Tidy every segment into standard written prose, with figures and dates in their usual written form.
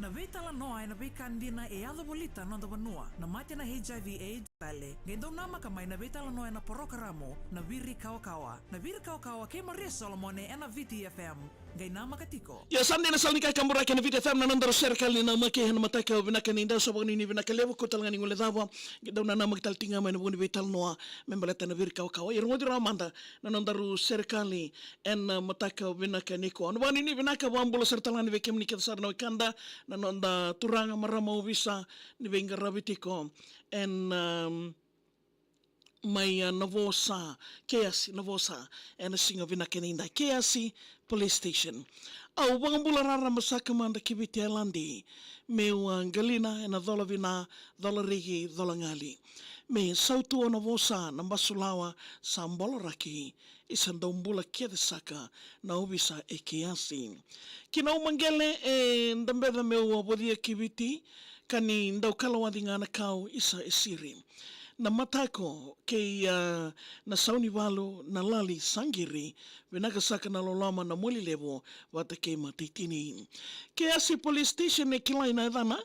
Na veitala noa na veikandina e ala bolita no da vanua. Na mate na HIV AIDS tale. Gendau nama kamai na veitala noa na porokaramo na viri kawa. Na viri kawa ke Maria Solomone e na VTFM. Gai nama katiko. Ya sande na salnika kambura ke na VTFM na nandaro serikali na make na mataka vinaka ninda so bagni ni vinaka levo ko talanga ngole dava. Gendau na nama kital tinga mai na buni veital noa membaleta na viri kawa. Irmo di ramanda na nandaro serikali en mataka vinaka niko. Ano bagni ni vinaka wambula sertalan ni vekem ni kita na kanda na nanda turanga marama visa ni venga rabitiko en mai Navosa, Keasi, Navosa, and a singer Vinakeninda, Keasi Police Station. Au wangambula rara masaka manda kibiti alandi, meu galina and a dolavina, dolarigi, dolangali. Me sautu o Navosa, Nambasulawa, Sambolaraki, isandombula kedesaka, na ubisa e Keasi. Kina umangele e ndambeda meu wadia kibiti, kani ndau kalawadi ngana kau isa esiri. Na matako kei na sauni walu na lali sangiri vinakasaka na lolama na muli levo wata kei matitini. Keasi Police Station e kilai na edana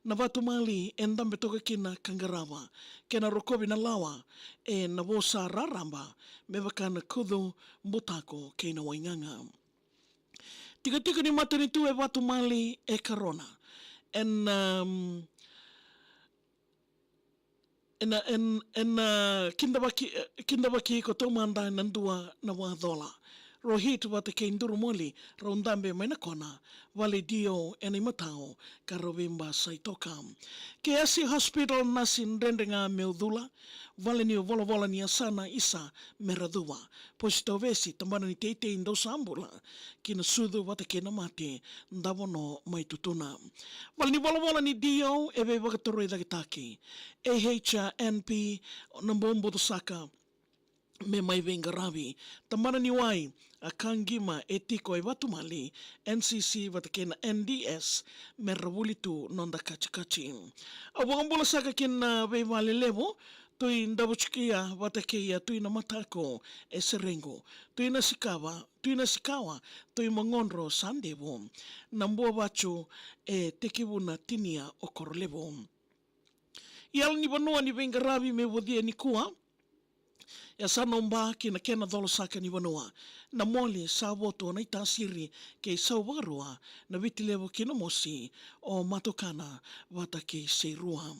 na watu mali e ndambe toka kina Kangarawa. Kena rokobi na lawa e na wosa raramba mewaka na kudu mbutako kei na wainganga. Tika ni matanitu e watu mali e karona. En kindabaki ko tomanda nandua na wadola. Rohit wata ke induru moli raundambe maina kona wale dio eni matao karovimba saitoka. Keasi Hospital nasin rendenga meudula wale ni vola ni asana isa meradua. Posito vesi tambana ni teite indo sambula kina sudu wata ke namate ndavono maitutuna. Wale ni vola ni dio ebe wakatoro idagitaki. AHNP nambombo dosaka me mai venga ravi. Tamana ni wai a kangima e tiko e watumali NCC watakena NDS me ravulitu nonda kachikachi. A wangambula saka kina veivale levo tui ndabuchikia watakeia tui na matako e serengo. Tui na sikawa tui mangonro sandevo. Nambua wachu e tekivuna tinia o korolevo. Ial ni vanua ni venga ravi me vodie ni kua. Ya sanomba ki na kena dolo saka ni vanua. Na moli sa voto na itasiri ke sa warua na vitilevo ki na mosi o matokana wata ke se rua.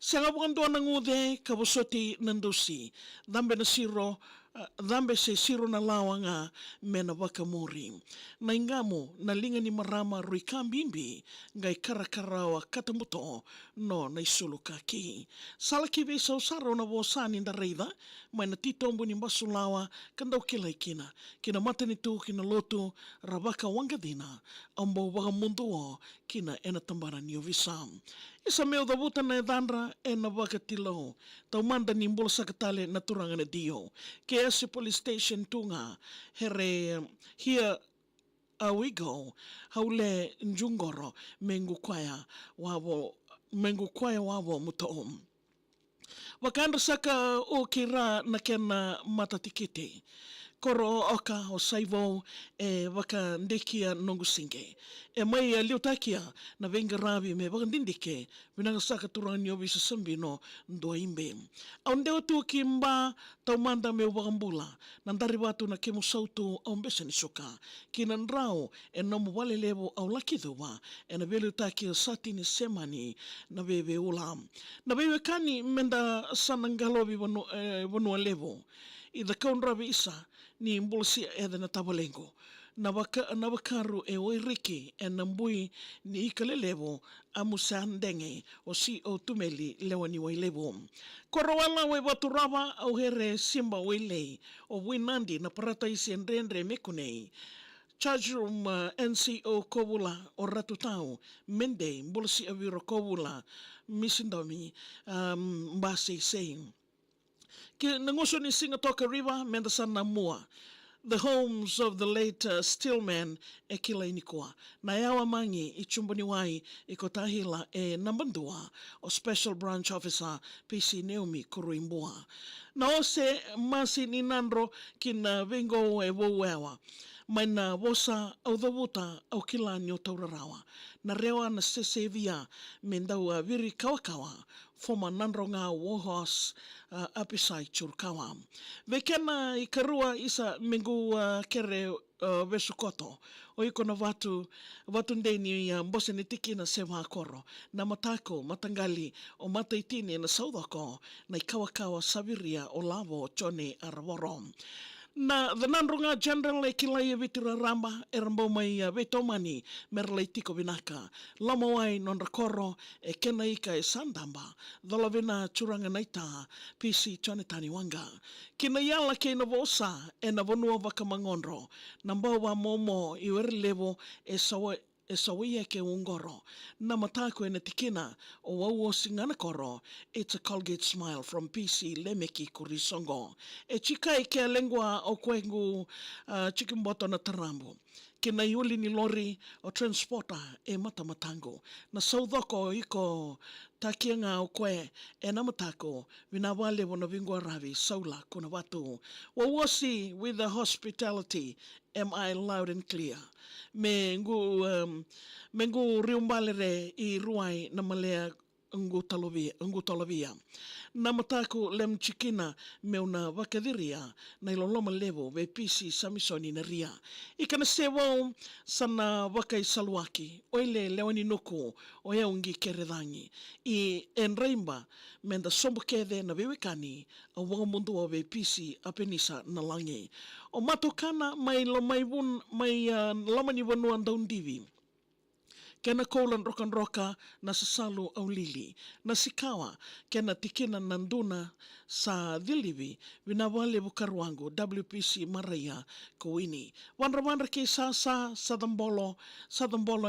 Senga bukandoa na ngude kabosoti nandusi. Dhambe se siro na lawanga mena wakamuri. Na ingamo na linga ni marama ruikambimbi ngai karakarawa katamuto no na isulu kaki. Salaki ve sausaro na wosani nda reida mai na titombo ni mbasulawa kandau kila ikina. Kina matani tu kina lotu rabaka wangadina ambo wakamunduo kina ena tambara ni ovisam. Isa meu da vuta na edandra e na wakatilo. Tau manda ni mbola sakatale na turanga na dio. Keasi Police Station tunga. Here we go. Haule njungoro mengu kwaya wavo mutoom. Wakanda saka o kira na kena matatikite. Koro oka o saivo e waka ndekia nongusinge. E mai a liutakia na venga ravi me wakandindike vinanga saka turani obisa sambino ndoa imbe. Au ndeo tu kimba taumanda me wakambula nandari watu na kemu sautu au mbesa ni soka. Kina nrao e nomu wale levo au lakidhuwa e na liutakia sati ni semani na bebe ulam. Na bebe kani menda sanangalobi wanua levo. I the kaunravi isa ni mbulsi edha na tabalengo. Na wakaru e oiriki e nambui ni ikalelevo amusandenge o si o tumeli lewa ni wailevo. Korowala we waturava au here simba wailei o winandi na parata isi enrendre mekunei. Charge room NCO Kovula o ratutau mende mbulsi aviro Kovula misindomi mbase saying. Ki nangoso ni Singatoka River, Mendasana Mua, the homes of the late Stillman e kila inikua. Na yawa mangi i chumbani wai i kotahila e nambandua o Special Branch Officer PC Naomi Kuruimbua. Na ose masi ni nandro kina vengo e wowewa. mai na wosa au dhavuta au kilani o taurarawa. Na rewa na sesevia mendau viri kawakawa foma nanronga Warhorse apisai churkawa. Vekena I karua isa mingu kere vesukoto. O iko na watu ndeni mbose ni tiki na sewa koro. Na matako, matangali o mataitini na saudako na ikawakawa saviria o lavo chone araworo. Na the Nandrunga General e kilai vitira ramba e rambo mai vetomani merlei tiko vinaka. Lamawai non rakoro e kena ika e sandamba. Dhalavina churanga naita PC chone tani wanga. Kina yala ke na vosa e na vonua vakamangonro. Nambawa momo I levo e sawia ke ungoro. Na matako e na tikina o wau singana koro. It's a Colgate smile from PC Lemeki Kurisongo. E chika ke lengua o kwengu chikimboto na tarambo. Kina yuli ni lori o transporter e matamatango. Na saudhoko iko takianga o kwe e namatako vinawale wana vingua ravi saula kuna watu. Wawasi with the hospitality. Am I loud and clear? Mengu riumbalere I ruai na malea ngu talovia. Na matako lem chikina meuna wakadiria na iloloma levo ve PC samisoni na ria. Ikana sewo sana wakai salwaki oile lewani nuku o yaungi keredangi. I enreimba menda sombo kede na vewekani a wangamundu o ve PC apenisa na langi. O matokana mai lamani wanua ndaundivi. Kena koulan roka na sasalu au lili. Na sikawa kena tikina nanduna sa dilivi vinawale bukaruangu WPC Maraya Kowini. Wanra ke sadambolo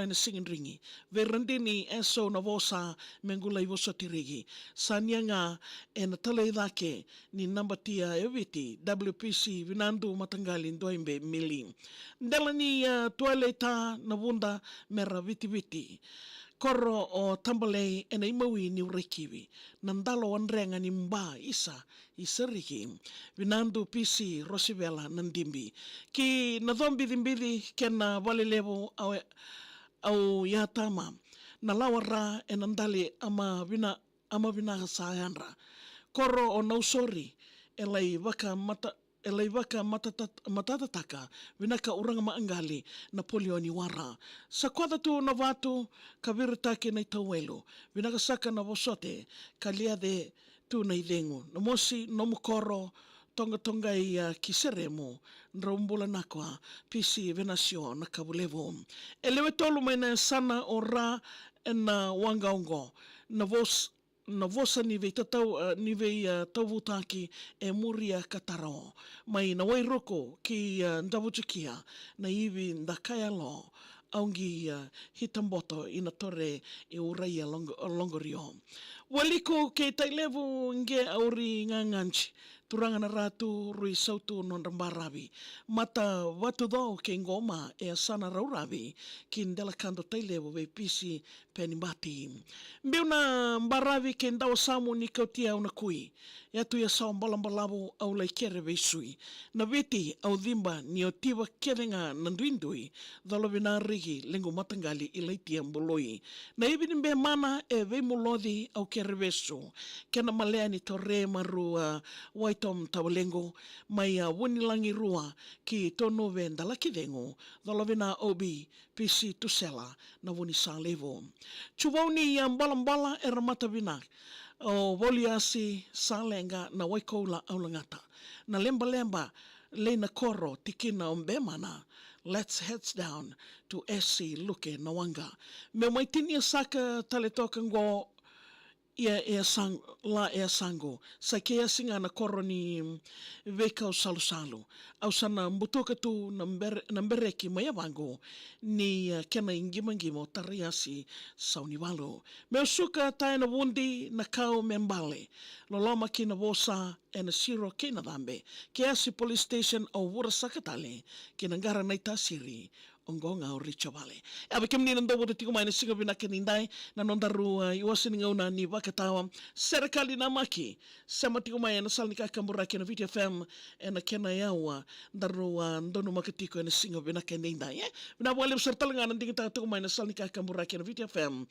ina singin ringi. Verandini eso na vosa mengulai vosa tirigi. Sanyanga ena talaidake ni nambatia eviti WPC vinandu matangalin doimbe mili. Delani tualeta na wunda mera viti. Koro o tambalei ena imawi ni urekiwi. Nandalo wanrenga ni mba isariki. Vinandu PC Rosivela nandimbi. Ki nadhombi dhimbidhi kena walilevo au yatama. Nalawara enandali ama vina sayanra. Koro o nausori elai waka matatataka vinaka uranga maangali na polioni wara. Sa kwada tu na watu kaviritake na itawelo. Vinaka saka na vosote kaliade tu na idengu. Na mosi no mukoro tonga I kiseremo nraumbula nakwa PC Venasio na kabulevo. Elewe tolu maina sana ora na wangaongo na vosa ni vei tauvutaki e muria kataro. Mai na wairoko ki ndavutukia na iwi ndakaya lo aungi hitamboto ina tore e uraia longorio. Waliko ke tailevu nge auri nganganchi. Turanga na ratu rui sautu non rambaravi. Mata watu do ke ngoma e asana rauravi ki ndela kando tailevu ve PC penimati. Mbiuna mbaravi ke ndawa samu ni kautia una kui. Yatu ya sao mbalambalavu au laikere ve sui. Na viti au dhimba ni o tiwa kerenga nanduindui dhalovina rigi lengo matangali ilaitia mboloi. Na hivi nimbe mana e ve mulodhi au kere vesu. Kena malea ni tore maru Waitom Tawalengo mai wunilangi rua ki tono vendala kidengo dhalovina obi PC Tusela na wuni salevo. Chuvauni mbala e ramata vina o voliasi salenga na waikoula aulangata. Na lemba leina koro tikina ombemana. Let's heads down to SC Luke Nawanga. Me maitinia saka taletoka ngo ia sango sa kea singa na koroni veka o salu au sana mbutoka tu na mbereki maya wango ni kena ingimangimo tariasi sauniwalo me usuka tae na wundi na kau membale loloma ki na vosa e na siro kena dhambe keasi police station au wura sakatale ki na ngara naita siri ongonga o Richo Valley. Aba kem ni nando bote tiku mai na singa vinaka nindai na nondaru iwasini ngauna ni wakatawa serikali na maki sama tiku mai na salnika kambura kena VTFM na kena yawa daru ndono makatiko na singa vinaka nindai vina wale sertalanga nandingi tiku mai na salnika kambura kena VTFM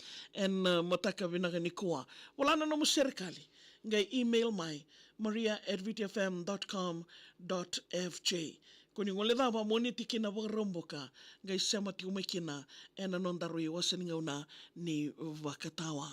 mataka vinaka nikua wala na nomo serikali ngai email mai maria@vtfm.com.fj kuni ngole dava moni tikina waromboka ngai sema tiumekina ena nondaru iwasani ngauna ni wakatawa.